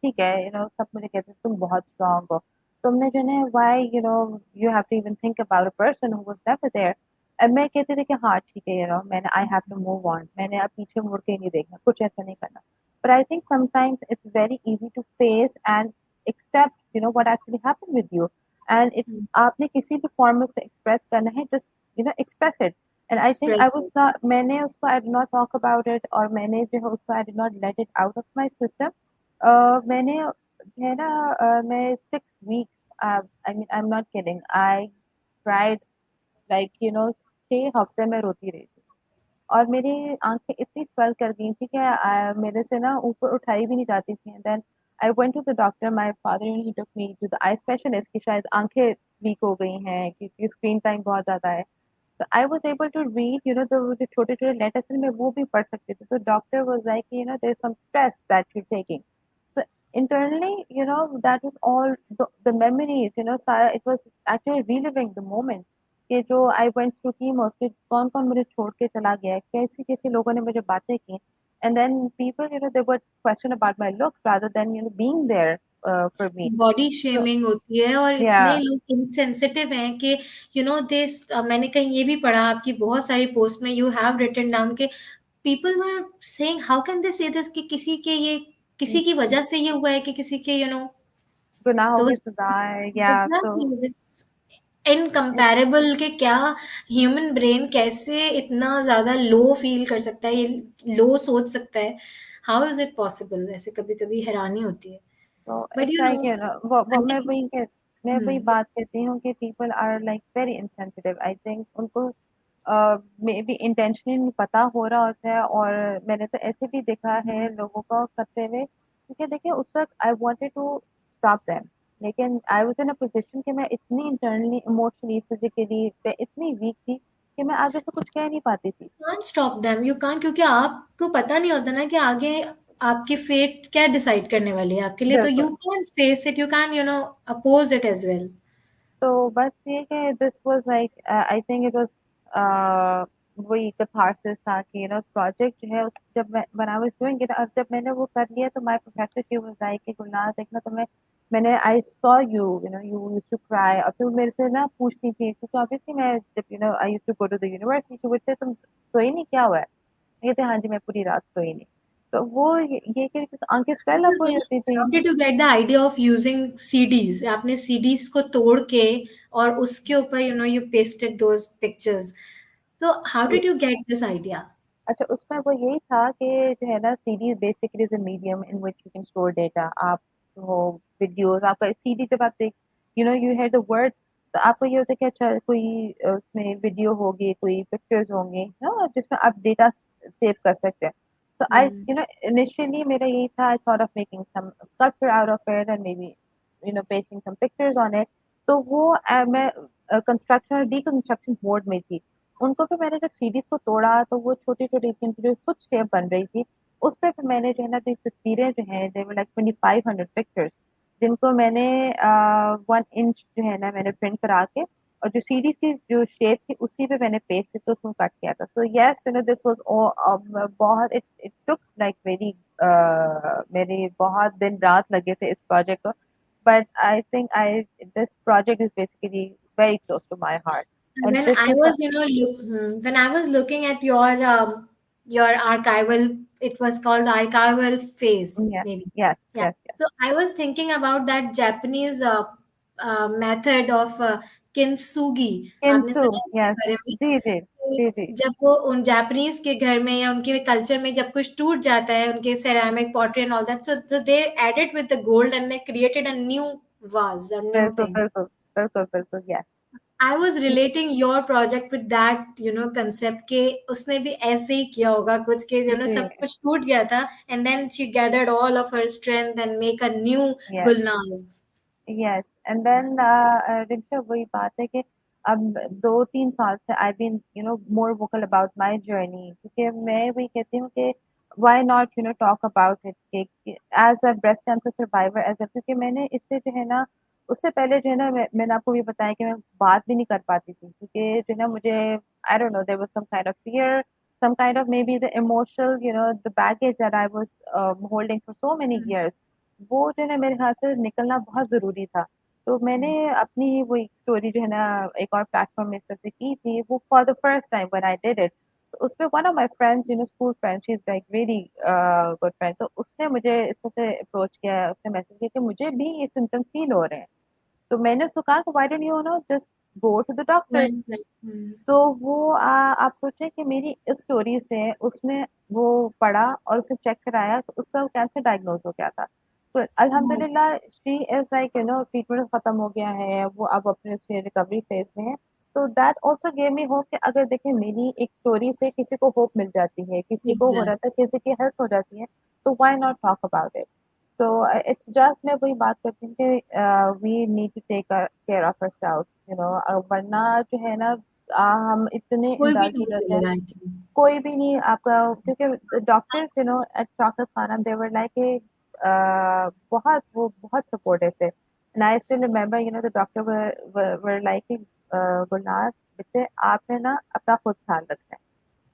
ठीक है, सब मुझे कहते हैं तुम बहुत स्ट्रांग हो, तुमने जो है why you have to even think about a person who was never there. And मैं कहती थी कि हाँ ठीक है, मैंने I have to move on, मैंने अब पीछे मुड़ के नहीं देखना, कुछ ऐसा नहीं करना. But I think sometimes it's very easy to face and accept what actually happened with you. And it आपने किसी भी फॉर्म में उसको एक्सप्रेस करना है, just express it. And I think I express. was not, मैंने उसको I did not talk about it, और मैंने जो है उसको I did not let it out of my system. मैंने जो है ना, मैं 6 weeks, I mean I'm not kidding, I cried like 6 हफ्ते में रोती रही थी. और मेरी आंखें इतनी स्वेल कर गई थी कि मेरे से ना ऊपर उठाई भी नहीं जाती थी. And then I went to the doctor, my father he took me to the eye specialist, कि शायद आंखें वीक हो गई हैं क्योंकि स्क्रीन टाइम बहुत ज़्यादा है. So I was able to read, the छोटे छोटे letters में वो भी पढ़ सकती थी. So doctor was like, there's some stress that you're taking. So internally, that was all the memories, सारा it was actually reliving the moment. कि जो I went through chemos, कि कौन कौन मुझे छोड़ के चला गया है, कैसी कैसी लोगों ने मुझे बातें की. and then people, they would question about my looks rather than, being there for me. Body So shaming होती है और इतने yeah, लोग इनसेंसिटिव हैं कि दिस मैंने कहीं ये भी पढ़ा आपकी बहुत सारी पोस्ट में, यू हैव रिटन डाउन के people were saying how can they से दिस कि किसी की वजह से ये हुआ है कि किसी के गुनाहों की दोस्त सजा है, या तो एग्जैक्टली दिस इनकम्पैरेबल के क्या ह्यूमन ब्रेन कैसे इतना ज्यादा लो फील कर सकता है, ये लो सोच सकता है, हाउ इज इट पॉसिबल? वैसे कभी कभी हैरानी होती है, तो बट इट्स लाइक, वो आई थिंक मैं वही बात कहती हूँ कि people are like very insensitive. I think उनको मे बी इंटेंशनली नहीं पता हो रहा होता है, और मैंने तो ऐसे भी देखा है लोगों को करते हुए, क्योंकि देखिए उस वक्त I wanted to stop them, लेकिन I was in a position कि मैं इतनी इंटरनली इमोशनली फिजिकली पे इतनी वीक थी कि मैं आगे से कुछ कह नहीं पाती थी। Can't stop them, you can't, क्योंकि आपको पता नहीं होता ना कि आगे आपकी फेट क्या डिसाइड करने वाली है आपके लिए, तो यू बिल्कुल। Can't face it, you can oppose it as well. तो बस ये कि this was like, I think it was वही कैथारसिस था कि प्रोजेक्ट जो है उस जब मैं when I was doing it, और जब मैंने वो कर लिया तो my professor she was like कि गुलनाज देखना, तो मैंने I saw you you used to cry, और फिर वो मेरे से ना पूछती थी, क्योंकि ऑब्वियसली मैं जब I used to go to the university, she would say तुम सोई नहीं, क्या हुआ है? ये थे हाँ जी, मैं पूरी रात सोई नहीं। तो वो ये कि आंखें स्वेल अप हो जाती थी। How did you get the idea of using CDs? आपने सीडीज को तोड़ के और उसके ऊपर यू पेस्टेड दोज पिक्चर्स, तो how did you get this idea? अच्छा, उसमें वो यही था कि जो है ना, CD basically is a medium in which you can store data. आप हो वीडियोस, आपका सीडी जब आप देख, यू हेयर द वर्ड, तो आपको ये होता है कि अच्छा कोई उसमें वीडियो होगी, कोई पिक्चर्स होंगे ना, जिसमें आप डेटा सेव कर सकते हैं। तो आई इनिशियली मेरा यही था, I thought of making some sculpture out of it and maybe pasting some pictures on it. तो वो मैं कंस्ट्रक्शन और डीकंस्ट्रक्शन मोड में थी। उनको फिर मैंने जब सीडीज को तोड़ा तो वो छोटी-छोटी जिनकी जो कुछ शेप बन रही थी, उस पे फिर मैंने जो है ना, जो तस्वीरें जो हैं, दे वर लाइक 2500 पिक्चर्स, जिनको मैंने 1 इंच जो है ना, मैंने प्रिंट करा के, और जो सीडी की जो शेप थी उसी पे मैंने पेस्ट करके उसको कट किया था। सो येस, दिस वाज़ बहुत, it it took like very, मेरे बहुत दिन-रात लगे थे इस प्रोजेक्ट को, but I think I this project is basically very close to my heart, and When this I is was, when I was looking at your archival, it was called archival phase, Yeah. maybe. Yes, Yeah. yes, yes. So I was thinking about that Japanese method of kintsugi. आपने किंतु सुना है इसके yes, बारे में? जी, जी, कि जी, जी, जब वो उन जापानीज के घर में या उनके कल्चर में जब कुछ टूट जाता है, उनके ceramic pottery and all that, so they added with the gold and they created a new vase, a new बिल्कुल, thing. बिल्कुल, बिल्कुल, बिल्कुल, yes. I was relating your project with that concept के उसने भी ऐसे ही किया होगा कुछ के जी, सब कुछ टूट गया था and then she gathered all of her strength and make a new yes. Gulnaz. Yes, and then Rinsha, वही बात है कि अब 2-3 साल से I been more vocal about my journey, क्योंकि मैं वही कहती हूँ कि why not talk about it, कि as a breast cancer survivor, as a, क्योंकि मैंने इससे जो है ना, उससे पहले जो है ना, मैंने आपको भी बताया कि मैं बात भी नहीं कर पाती थी, क्योंकि जो है ना मुझे, I don't know, there was some kind of fear, some kind of maybe the emotional, the baggage that I was holding for so many years, वो जो है ना मेरे ख्याल से निकलना बहुत ज़रूरी था। तो मैंने अपनी ही वो एक स्टोरी जो है ना, एक और प्लेटफ़ॉर्म में इस तरह से की थी, वो for the first time when I did it. तो उसपे one of my friends, school friend, she is like very good friend, तो उसने मुझे इस तरह से अप्रोच किया, उसने मैसेज किया कि मुझे भी ये सिम्पटम्स फ़ील हो रहे हैं। तो मैंने उसको कहा कि why don't you just go to the doctor. तो वो आप सोचें कि मेरी इस स्टोरी से उसने वो पढ़ा और उसे चेक कराया, तो उसका कैंसर डायग्नोज हो गया था। तो अल्हम्दुलिल्लाह शी इज़ लाइक ट्रीटमेंट खत्म हो गया है, वो अब अपने उसके रिकवरी फेज़ में है। तो that also give me hope कि अगर देखिए मेरी एक स्टोरी से किसी को होप मिल जाती है, किसी को हो रहा था, एग्जैक्ट, किसी की हेल्प हो जाती है, तो why not talk about it. तो इट्स जस्ट, मैं वही बात करती हूँ कि we need to take care of ourselves, वरना जो है ना, हम इतने कोई भी इंडल्ज हो नहीं जाते हैं, करेगा आई थिंक। कोई भी नहीं आपका, क्योंकि डॉक्टर्स एट शौकत खाना, दे वर लाइक ए, बहुत, वो बहुत सपोर्टिव थे, and I still remember, the doctor were like, Gulnaz बेटे, आपने ना अपना खुद ख्याल रखना है,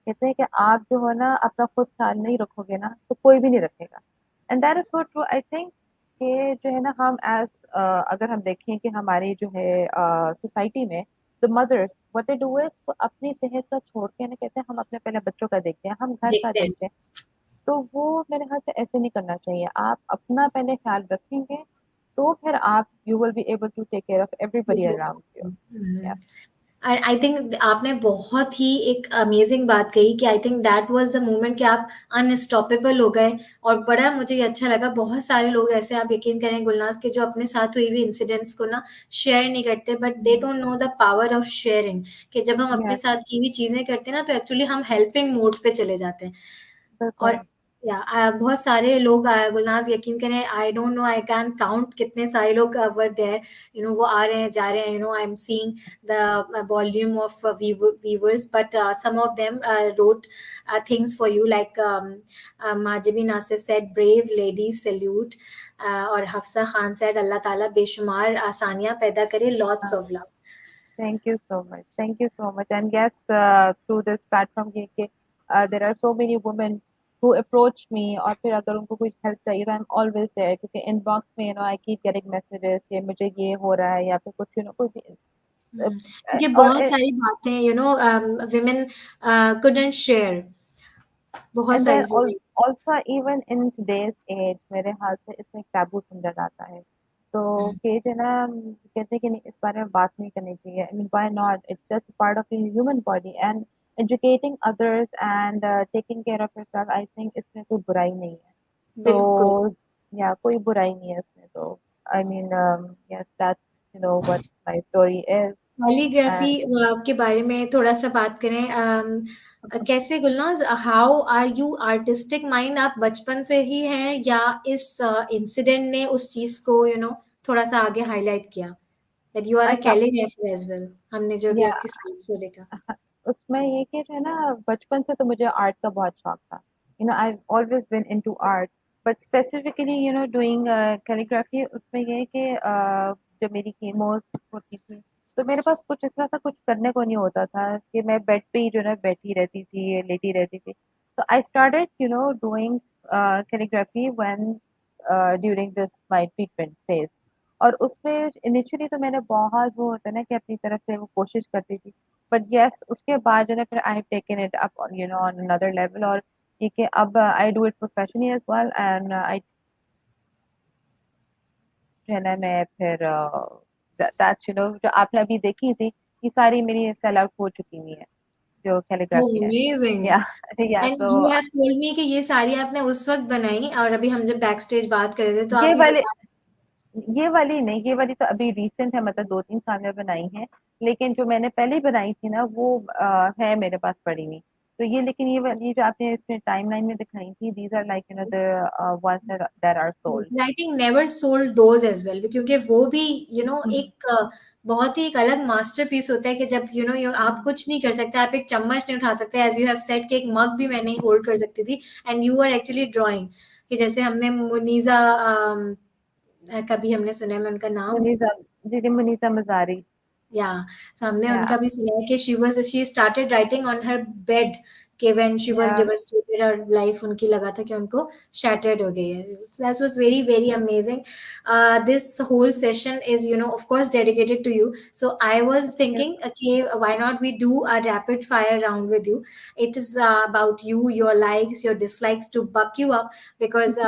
कहते हैं कि आप जो हो ना अपना खुद ख्याल नहीं रखोगे ना तो कोई भी नहीं रखेगा। And that is so true I think कि जो है ना हम एज अगर हम देखें कि हमारी जो है सोसाइटी में the mothers what they do is वो अपनी सेहत का छोड़ के ना कहते हैं हम अपने पहले बच्चों का देखते हैं, हम घर का देखते हैं। देखते हैं। तो वो मेरे ख्याल से ऐसे नहीं करना चाहिए। आप अपना पहले ख्याल रखेंगे तो फिर आप you will be able to take care of everybody around you. या एंड आई थिंक आपने बहुत ही एक अमेजिंग बात कही कि I think that was the moment कि आप अनस्टॉपेबल हो गए। और बड़ा मुझे ये अच्छा लगा, बहुत सारे लोग ऐसे हैं, आप यकीन करें गुलनाज के, जो अपने साथ हुई हुई इंसिडेंट्स को ना शेयर नहीं करते, but they don't know the power of sharing. कि जब हम अपने यस साथ की हुई चीजें करते हैं ना, तो एक्चुअली हम हेल्पिंग मोड पे चले जाते हैं। और बिल्कुल। या बहुत सारे लोग गुलनाज यकीन करें, आई don't no, I can count कितने सारे लोग वर देयर, वो आ रहे हैं जा रहे हैं, I am seeing the volume of viewers, but some of them wrote things for you, like Majibi Nasif said brave ladies salute, और हफ्सा खान said अल्लाह ताला बेशुमार आसानियां पैदा करे, lots of love. Thank you so much. Thank you so much. And yes, through this platform के there are so many women who approach me और फिर अगर उनको कुछ help चाहिए तो I'm always there क्योंकि inbox में I keep getting messages कि मुझे ये हो रहा है या फिर कुछ कुछ भी क्योंकि और बहुत सारी बातें women couldn't share, बहुत and सारी then चीजें। also even in today's age मेरे हाल से इसमें एक टैबू समझा जाता है। तो कि जो है ना कहते हैं कि नहीं इस बारे में बात नहीं करनी चाहिए। I mean why not? It's just a part of the human body and educating others and taking care of yourself I think इसमें कोई बुराई नहीं है। बिल्कुल। तो या कोई बुराई नहीं है इसमें तो I mean yes that's what my story is calligraphy and के बारे में थोड़ा सा बात करें। कैसे Gulnaz, how are you artistic mind, आप बचपन से ही हैं या इस इंसिडेंट ने उस चीज को थोड़ा सा आगे हाईलाइट किया, दैट यू आर अ अच्छा कैलीग्राफर एज वेल, हमने जो भी या आपकी स्लाइड शो देखा। उसमें ये कि जो है ना बचपन से तो मुझे आर्ट का बहुत शौक था। I always been into art but specifically doing calligraphy उसमें ये है कि जब मेरी कीमोस होती थी तो मेरे पास कुछ इस तरह सा कुछ करने को नहीं होता था कि मैं बेड पे ही जो है ना बैठी रहती थी लेटी रहती थी। तो I started doing calligraphy when during this my treatment phase. और उसमें इनिशियली तो मैंने बहुत वो होता है ना कि अपनी तरफ से वो कोशिश करती थी। बट यस उसके बाद जो है ना फिर I have taken it up on another level और ये कि अब I do it professionally as well and I जो है ना मैं फिर दैट्स जो आपने अभी देखी थी ये सारी मेरी सेल आउट हो चुकी हुई है जो कैलीग्राफी है। अमेजिंग। या या एंड तो यू हैव टोल्ड मी कि ये सारी आपने उस वक्त बनाई, और अभी हम जब बैक स्टेज बात कर रहे थे तो ये आप ये वाले बता। ये वाली नहीं ये वाली तो अभी रिसेंट है मतलब 2-3 साल में बनाई है। लेकिन जो मैंने पहले बनाई थी ना वो है मेरे पास पड़ी हुई। तो ये लेकिन ये वाली जो आपने इसमें टाइमलाइन में दिखाई थी these are like the ones that are sold. I think never sold those as well, क्योंकि वो भी एक बहुत ही एक अलग मास्टरपीस होता है कि जब आप कुछ नहीं कर सकते, आप एक चम्मच नहीं उठा सकते, एज यू हैव सेड कि एक मग भी मैं नहीं होल्ड कर सकती थी, and you are actually drawing. कि जैसे हमने मुनीजा, कभी हमने सुना है, मैं उनका नाम, मुनीजा जी जी मुनीजा मजारी। या हमने या उनका भी सुना है कि she started writing on her bed, कि व्हेन शी वाज या डेवास्टेटेड, और लाइफ उनकी लगा था कि उनको शैटर्ड हो गई है। That was very very amazing. This whole session is of course dedicated to you, so I was thinking कि why not we do a rapid fire round with you. It is about you, your likes, your dislikes, to buck you up, because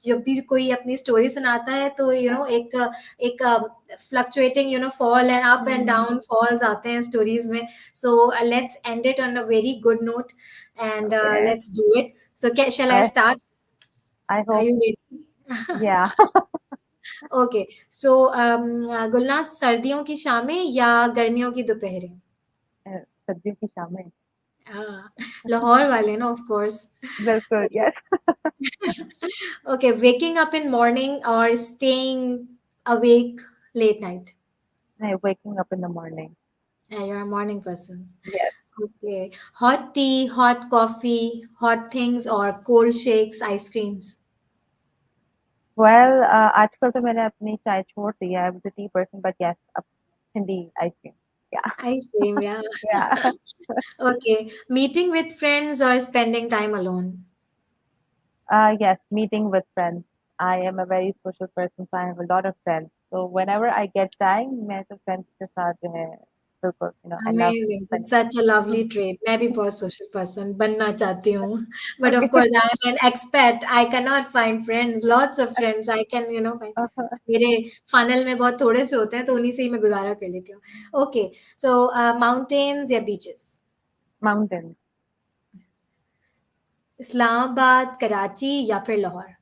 जब भी कोई अपनी story सुनाता है तो एक fluctuating fall and up and down falls आते हैं स्टोरीज में। So let's end it on a very good note, and okay let's do it. So shall I I start? I are hope you ready? या okay, so Gulnaz, सर्दियों की शामें या गर्मियों की दोपहरें? सर्दियों की शामें। हाँ, लाहौर वाले ना, ऑफ कोर्स। बिल्कुल yes. Okay, waking up in morning or staying awake late night? waking up in the morning. Yeah, you're a morning person. Yes. Okay. Hot tea, hot coffee, hot things, or cold shakes, ice creams? Well, आजकल तो मैंने अपनी चाय छोड़ दी है। I was a tea person but yes अब ठंडी ice cream. I same, yeah. Yeah. Okay, meeting with friends or spending time alone? Yes, meeting with friends. I am a very social person, so I have a lot of friends. So whenever I get time, मैं तो friends के साथ जो है बिल्कुल, I love Amazing. It's spending. such a lovely trait. मैं भी बहुत social person बनना चाहती हूँ. But of Okay. course, I am an expat. I cannot find friends. Lots of friends. I can, find. मेरे funnel में बहुत थोड़े से होते हैं, तो उन्हीं से ही मैं गुजारा कर लेती हूँ. Okay. So, mountains या beaches? Mountains. इस्लामाबाद, कराची या फिर Lahore?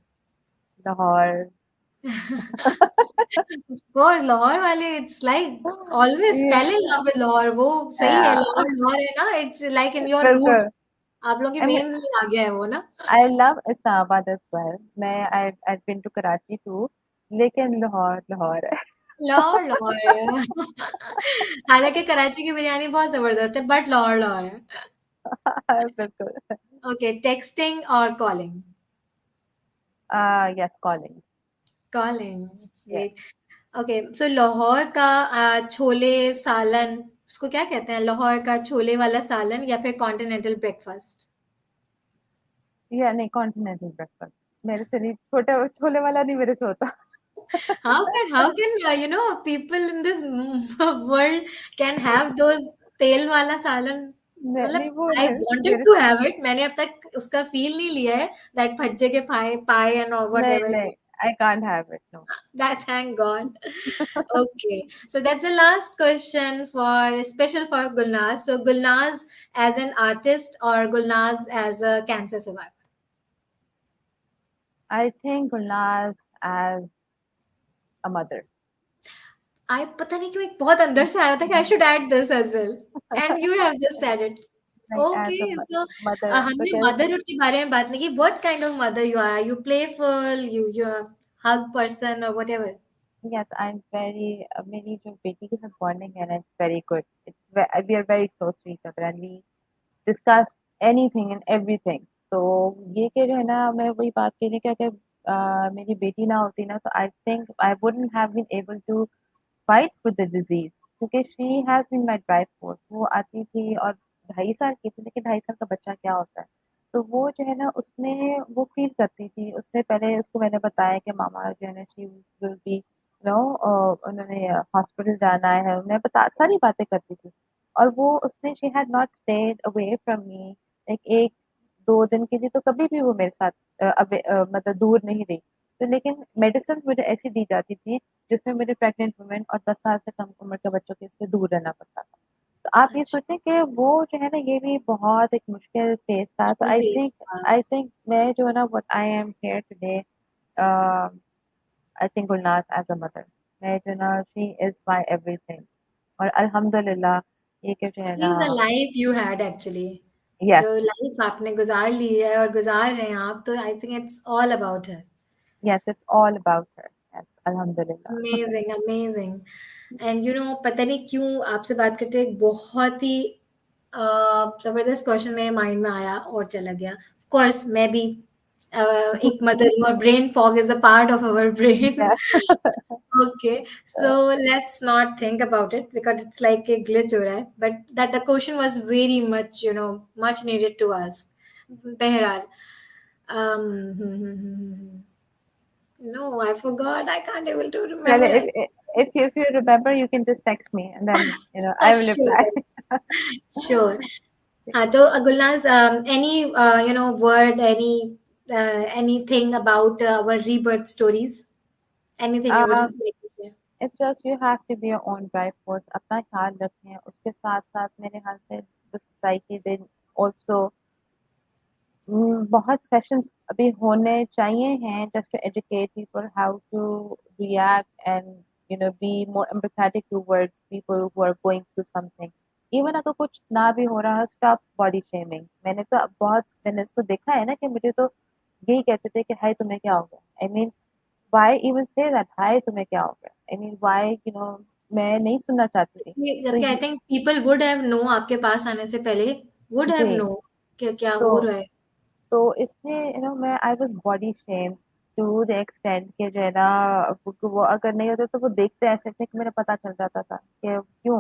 Lahore. Of course, Lahore वाले, it's like always fell in Yeah. love with Lahore. वो सही है, Yeah. लाहौर लाहौर है ना. It's like in your बिल्कुल. roots. आप लोगों की I mean, veins में आ गया है वो ना. I love Islamabad as well. I've been to Karachi too. लेकिन लाहौर लाहौर है. लाहौर लाहौर है. हालांकि कराची की बिरयानी बहुत जबरदस्त है, बट लाहौर लाहौर है. बिल्कुल. ओके, टेक्सटिंग और calling? Yes, calling. Calling. Yes. Great. Okay, so Lahore का छोले सालन, उसको क्या कहते हैं, लाहौर का छोले वाला सालन या फिर कॉन्टिनेंटल ब्रेकफास्ट? Yeah, नहीं कॉन्टिनेंटल ब्रेकफास्ट. मेरे से नहीं छोटे छोले वाला नहीं मेरे से होता. How can people in this world can have those तेल वाला सालन? नहीं मतलब वो I मेरे wanted मेरे to have it. मैंने अब तक उसका फील नहीं लिया है. That भज्जे के पाए पाए and or नहीं whatever it नहीं is. I can't have it. No. That thank God. Okay, so that's the last question for special for Gulnaz. So Gulnaz as an artist or Gulnaz as a cancer survivor? I think Gulnaaz as a mother. I पता नहीं क्यों एक बहुत अंदर से आ रहा था कि I should add this as well. And you have just said it. Like as a Okay, so mother हमने because motherhood के बारे में बात नहीं की. What kind of mother you are? Are you playful? You're a hug person or whatever? yes, I'm very मेरी जो बेटी के साथ bonding है ना, it's very good. We are very close to each other and we discuss anything and everything. तो ये कि जो है ना मैं वही बात कहने क्या कि मेरी बेटी ना होती ना तो I think I wouldn't have been able to fight with the disease क्योंकि she has been my drive force. वो आती थी और 2.5 साल की थी लेकिन 2.5 साल का बच्चा क्या होता है तो वो जो है ना उसने वो फील करती थी उसने पहले उसको मैंने बताया कि मामा जो है ना शी विल बी नो उन्होंने हॉस्पिटल जाना है उन्हें बता सारी बातें करती थी और वो उसने she had not stayed away from me like 1-2 दिन के लिए तो कभी भी वो मेरे साथ मतलब दूर नहीं रही तो लेकिन मेडिसिन मुझे ऐसी दी जाती थी जिसमें मुझे प्रेग्नेंट वुमेन और 10 साल से कम उम्र के बच्चों के से दूर रहना पड़ता था तो आप ये अच्छा, सोचें कि वो जो है ना ये भी बहुत एक मुश्किल फेज था तो मुश्किल फेस था. आई थिंक मैं जो है ना what I am here today I think Gulnaz as a mother मैं जो ना शी इज माय एवरीथिंग और अल्हम्दुलिल्लाह ये कि जो है She ना is the life you had actually. Yes जो लाइफ आपने गुजार ली है और गुजार रहे हैं आप, तो I think it's all about her. Yes it's all about her yes अल्हम्दुलिल्लाह अमेजिंग अमेजिंग. एंड पता नहीं क्यों आपसे बात करते हुए एक बहुत ही जबरदस्त क्वेश्चन मेरे माइंड में आया और चला गया. ऑफ कोर्स मैं भी एक मदर हूँ और brain fog is a part of our brain. Okay, so let's not think about it because it's like a glitch हो रहा है. But that the question was very much, much needed to ask. बहरहाल, no, I forgot. I can't able to Well, remember. I if you remember, you can just text me and then I will reply. sure, sure. हाँ तो Gulnaz, any word, anything about our rebirth stories? Anything you would uh, like to say? it's just you have to be your own drive force. अपना ख्याल रखें उसके साथ साथ मेरे ख्याल से the society then also बहुत सेशंस अभी होने चाहिए हैं just to educate people how to react and be more empathetic towards people who are going through something even अगर कुछ ना भी हो रहा है stop body shaming मैंने तो अब बहुत मैंने इसको देखा है ना कि मुझे तो यही कहते थे कि हाय तुम्हें क्या हो गया I mean why even say that हाय तुम्हें क्या हो गया I mean why मैं नहीं सुनना चाहती थी तो जबकि I think people would have no आपके पास आने से पहले वुड हैव जी नो कि क्या तो हो रहा है. तो इसलिए मैं I was body shame to the extent कि जो है ना वो अगर नहीं होते तो वो देखते ऐसे थे कि मेरा पता चल जाता था कि क्यों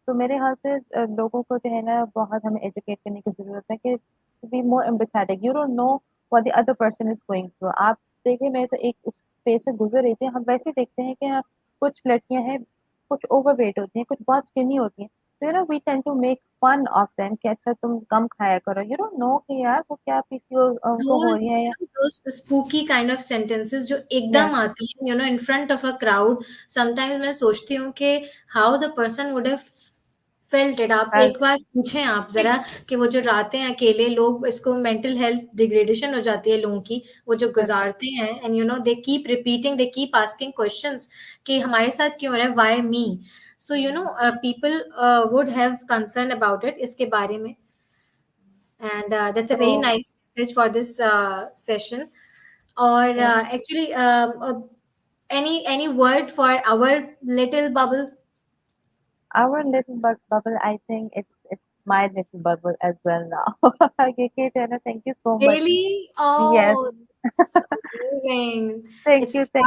तो मेरे ख्याल से लोगों को जो है ना बहुत हमें एजुकेट करने की ज़रूरत है कि to be more empathetic. You don't know what the other person is going through. आप देखिए, मैं तो एक उस फेज़ से गुज़र रही थी। हम वैसे ही देखते हैं कि कुछ लड़कियाँ हैं, कुछ ओवरवेट होती हैं, कुछ बहुत स्किनी होती हैं। तो we tend to make fun of them कि अच्छा तुम कम खाया करो। यू डोंट नो कि यार वो क्या पीसीओएस उनको हो those रही है या those spooky kind of sentences जो या एकदम आती हैं in front of a crowd, sometimes मैं सोचती हूँ कि how the person would have felt it. आप हेल्थ। एक बार पूछें आप जरा कि वो जो रातें अकेले लोग, इसको मेंटल हेल्थ डिग्रेडेशन हो जाती है लोगों की, वो जो बिल्कुल। गुजारते हैं, and they keep repeating, they keep asking questions कि हमारे साथ क्यों हो रहा है, why me. So people would have concern about it, इसके बारे में. And that's a very तो nice message for this session. Or actually, any word for our little bubble? our little bubble, I think it's my little bubble as well now. Okay, Tana, thank you so much. Really? Yes, Oh, it's amazing. thank you, It's thank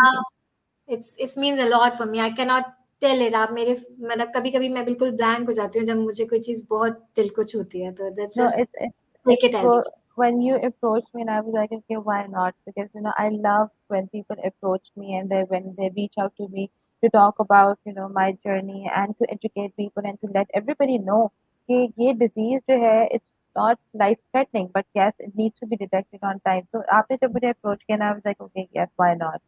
you. it means a lot for me. I cannot tell it. आप मेरे मतलब कभी कभी मैं बिल्कुल blank हो जाती हूँ जब मुझे कोई चीज बहुत दिल को छूती है, तो that's No, just it's take it as it is. when you approached me and I was like, okay, why not? Because I love when people approach me and they when they reach out to me to talk about my journey and to educate people and to let everybody know कि ये disease जो है it's not life threatening but yes it needs to be detected on time. So आपने जब मुझे approach किया ना I was like okay yes why not?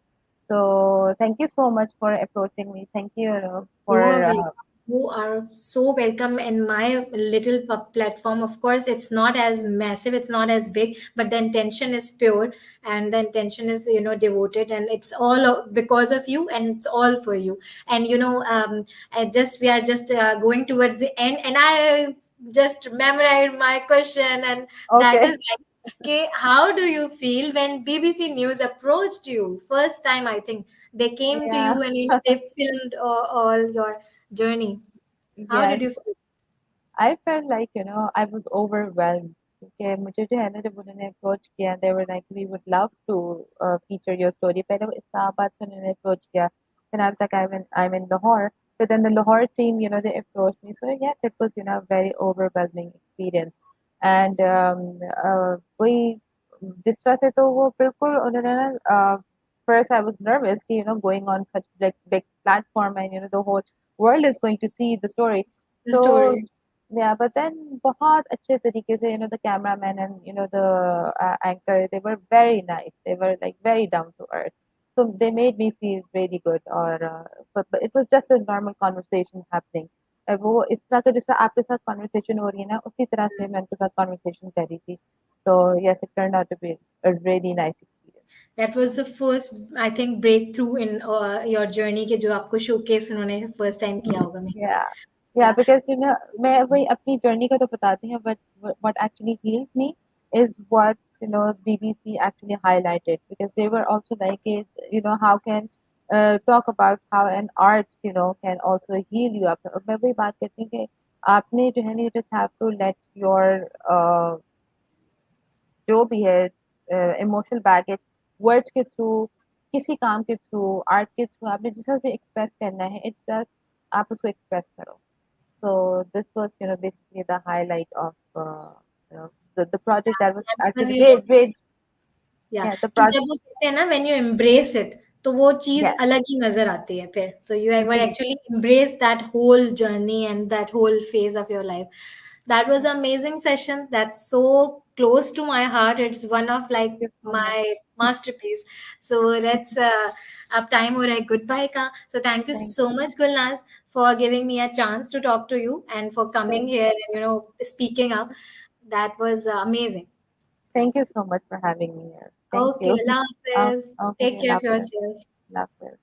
So thank you so much for approaching me. Thank you, You are for welcome. You are so welcome in my little platform. Of course, it's not as massive, it's not as big, but the intention is pure, and the intention is, devoted, and it's all because of you, and it's all for you. And we are just going towards the end, and I just memorized my question, and that okay. is like, okay, how do you feel when BBC News approached you first time? I think they came to Yeah. you and they filmed all your journey. How Yes. did you feel? I felt like, I was overwhelmed. Okay, मुझे जो है ना जब उन्होंने approach किया, they were like, we would love to feature your story. पहले वो इस्लामाबाद से उन्होंने approach किया. Then I was like, I'm in Lahore. But then the Lahore team, they approached me. So yes, it was, a very overwhelming experience. And वही जिस तरह से तो वो बिल्कुल उन्होंने ना first I was nervous कि, going on such big platform and, the whole world is going to see the story. The So story. yeah, but then बहुत अच्छे तरीके से, the cameraman and the anchor, they were very nice. They were like very down to earth. So they made me feel really good. और but it was just a normal conversation happening. वो इस तरह का जैसे आपके साथ conversation हो रही है ना, उसी तरह से मैं उनके साथ conversation कर रही थी. So yes, it turned out to be a really nice experience. That was the first, I think, breakthrough in your journey के जो आपको showcase उन्होंने first time किया होगा में. Yeah. Yeah, Yeah. because मैं वही अपनी journey का तो बताती हूँ, but what actually healed me is what BBC actually highlighted because they were also like it, how can talk about how an art can also heal you up. मैं वही बात करती हूँ कि आपने जो है ना you just have to let your जो भी है इमोशनल बैगेज वर्ड्स के थ्रू किसी काम के थ्रू आर्ट के थ्रू आपने जिस तरह से एक्सप्रेस करना है इट्स जस्ट आप उसको एक्सप्रेस करो. So this was, basically the highlight of the project that was Because actually great. या Yeah, the कि project. जब वो कहते हैं ना व्हेन यू एम्ब्रेस इट, तो वो चीज Yes, अलग ही नजर आती है फिर. तो यू वर जी. Actually embrace that whole journey and that whole phase of your life. That was an amazing session. That's so close to my heart. It's one of like Thank you so much. my masterpiece. So let's अब time हो रहा है goodbye का. So thank you Thank, so much, Gulnaz, for giving me a chance to talk to you and for coming thank, here and speaking up. That was amazing. thank you so much for having me here. Thank Okay, you. Allah Hafiz. Okay, Take care of love it, yourself. love it.